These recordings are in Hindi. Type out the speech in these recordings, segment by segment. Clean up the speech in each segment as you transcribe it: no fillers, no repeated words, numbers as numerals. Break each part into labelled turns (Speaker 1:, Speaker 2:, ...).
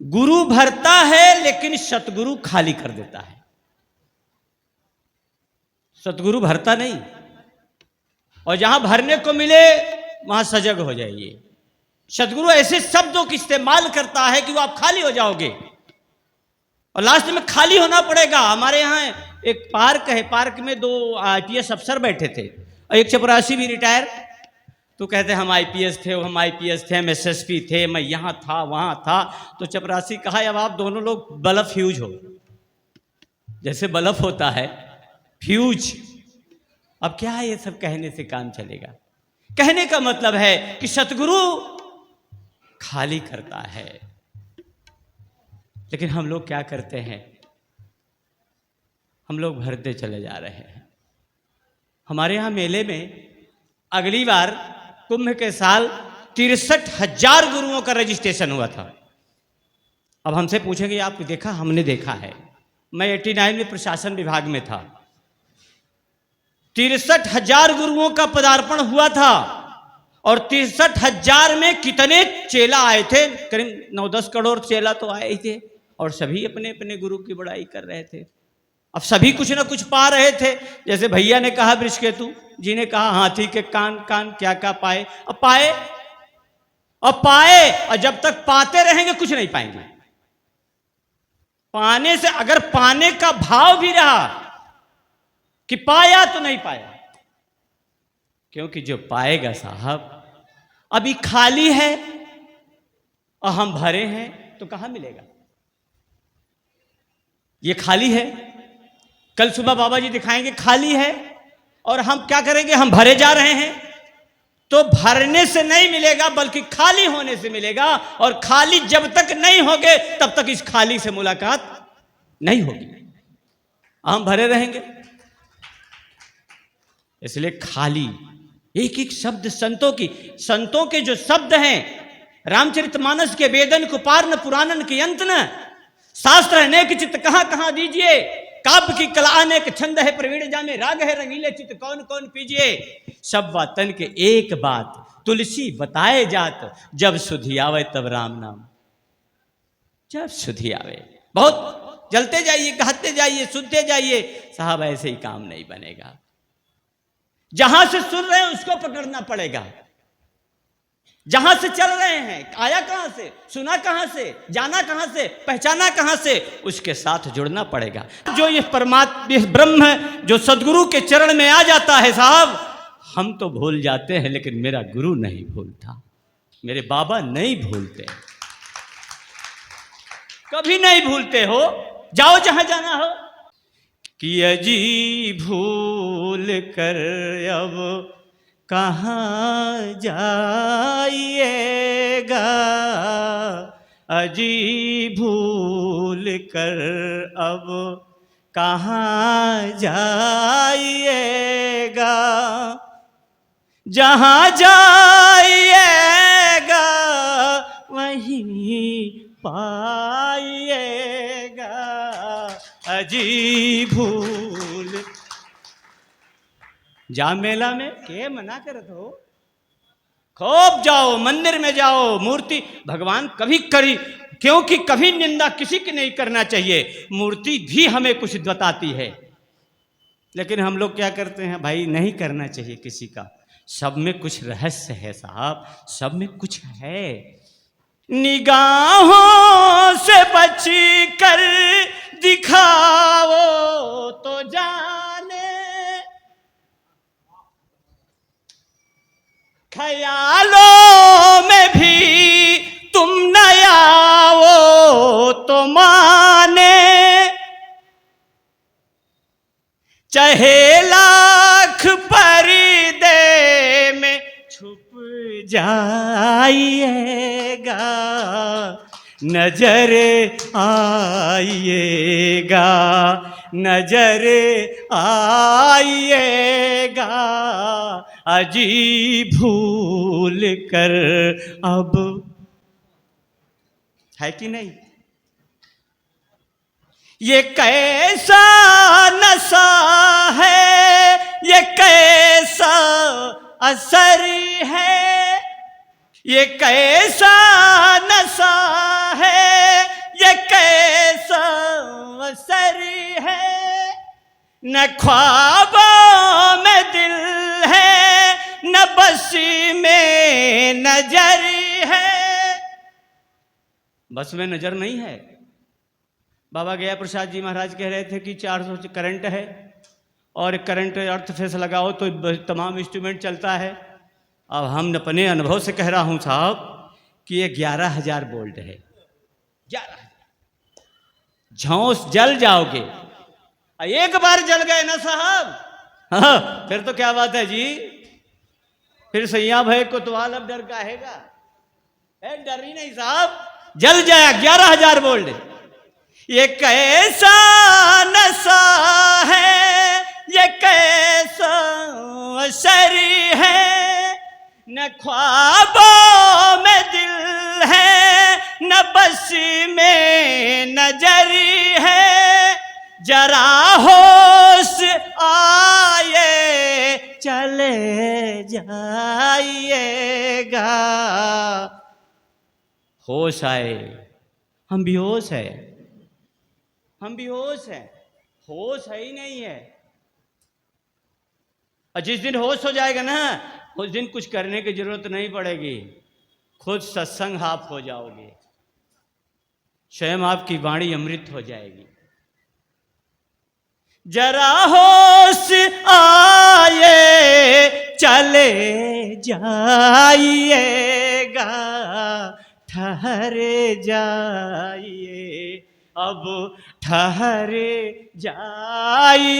Speaker 1: गुरु भरता है लेकिन सतगुरु खाली कर देता है। सतगुरु भरता नहीं, और जहां भरने को मिले वहां सजग हो जाइए। सतगुरु ऐसे शब्दों का इस्तेमाल करता है कि वो आप खाली हो जाओगे और लास्ट में खाली होना पड़ेगा। हमारे यहाँ एक पार्क है, पार्क में 2 IPS अफसर बैठे थे और एक चपरासी भी रिटायर। तो कहते हम IPS थे, हम IPS थे, हम SSP थे, मैं यहाँ था वहाँ था। तो चपरासी कहा अब आप दोनों लोग बल्ब फ्यूज हो, जैसे बल्ब होता है फ्यूज। अब क्या ये सब कहने से काम चलेगा? कहने का मतलब है कि सतगुरु खाली करता है, लेकिन हम लोग क्या करते हैं? हम लोग भरते चले जा रहे हैं। हमारे यहाँ मेले में अगली बार कुंभ के साल 63,000 गुरुओं का रजिस्ट्रेशन हुआ था। अब हमसे पूछेंगे आप देखा? हमने देखा है। मैं 89 में प्रशासन विभाग में था। 63,000 गुरुओं का पदार्पण हुआ था और 63,000 में कितने चेला आए थे? करीब 9-10 करोड़ चेला तो आए ही थे और सभी अपने अपने गुरु की बड़ाई कर रहे थे। अब सभी कुछ ना कुछ पा रहे थे। जैसे भैया ने कहा वृषकेतु जी ने कहा हाथी के कान कान क्या क्या पाए। अब पाए और जब तक पाते रहेंगे कुछ नहीं पाएंगे। पाने से अगर पाने का भाव भी रहा कि पाया तो नहीं पाया, क्योंकि जो पाएगा साहब अभी खाली है और हम भरे हैं तो कहां मिलेगा? ये खाली है, कल सुबह बाबा जी दिखाएंगे खाली है, और हम क्या करेंगे? हम भरे जा रहे हैं। तो भरने से नहीं मिलेगा बल्कि खाली होने से मिलेगा, और खाली जब तक नहीं होगे तब तक इस खाली से मुलाकात नहीं होगी। हम भरे रहेंगे। इसलिए खाली, एक एक शब्द संतों के जो शब्द हैं, रामचरितमानस के वेदन को पार न पुराणन के अंत न, शास्त्र है नेक चित्त कहां कहां दीजिए, काव्य की कला अनेक छंद है प्रवीण जामे, राग है रंगीले चित्त कौन कौन पीजिए। सब बातन के एक बात तुलसी बताए जात, जब सुधि आवे तब राम नाम। जब सुधि आवे, बहुत जलते जाइए, कहते जाइए, सुनते जाइए साहब, ऐसे ही काम नहीं बनेगा। जहां से सुन रहे हैं उसको पकड़ना पड़ेगा। जहां से चल रहे हैं, आया कहां से, सुना कहां से, जाना कहां से, पहचाना कहां से, उसके साथ जुड़ना पड़ेगा। जो ये परमात्मा, ये ब्रह्म जो सदगुरु के चरण में आ जाता है साहब, हम तो भूल जाते हैं लेकिन मेरा गुरु नहीं भूलता, मेरे बाबा नहीं भूलते, कभी नहीं भूलते हो। जाओ जहां जाना हो। कि अजी भूल कर अब कहाँ जाइएगा, अजी भूल कर अब कहाँ जाइएगा, जहाँ जाइएगा वहीं पाइएगा, अजी भूल। जा मेला में के मना करत हो? खूब जाओ, मंदिर में जाओ, मूर्ति भगवान कभी करी, क्योंकि कभी निंदा किसी की नहीं करना चाहिए। मूर्ति भी हमें कुछ बताती है, लेकिन हम लोग क्या करते हैं भाई? नहीं करना चाहिए किसी का। सब में कुछ रहस्य है साहब, सब में कुछ है। निगाहों से बच कर दिखाओ तो जाने, ख्यालों में भी तुम न आओ तो माने, चाहे लाख पर्दे में छुप जाइएगा, नजर आइएगा, नजर आइएगा, अजी भूल कर अब। है कि नहीं? ये कैसा नशा है, ये कैसा असर है, ये कैसा नशा है, न ख्वाबों में दिल है, न बसी में नजर है। बस में नजर नहीं है। बाबा गया प्रसाद जी महाराज कह रहे थे कि 400 करंट है और करंट अर्थ फेस लगाओ तो तमाम इंस्ट्रूमेंट चलता है। अब हम अपने अनुभव से कह रहा हूं साहब कि ये 11,000 वोल्ट है। 11,000 झोंस जल जाओगे। एक बार जल गए ना साहब, हाँ, फिर तो क्या बात है जी। फिर सैया भाई कोतवाल अब डर काहेगा? डर ही नहीं साहब, जल जाए 11,000 वोल्ट। ये कैसा नशा है, ये कैसा असर है, न ख्वाबों में दिल है, न बसी में नजर है। जरा होश आए चले जाइएगा। होश आए, हम बेहोश है, हम बेहोश हैं, होश है ही नहीं है। और जिस दिन होश हो जाएगा ना, उस दिन कुछ करने की जरूरत नहीं पड़ेगी, खुद सत्संग आप हो जाओगे, स्वयं आपकी वाणी अमृत हो जाएगी। जरा होश आए चले जाइएगा, ठहर जाइए, अब ठहर जाइएगा।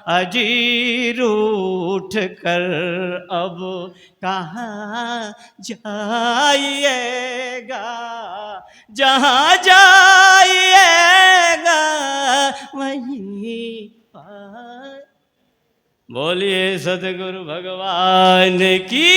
Speaker 1: अजीर उठ कर अब कहाँ जाइएगा, जहाँ जाइएगा वहीं पर। बोलिए सतगुरु भगवान की।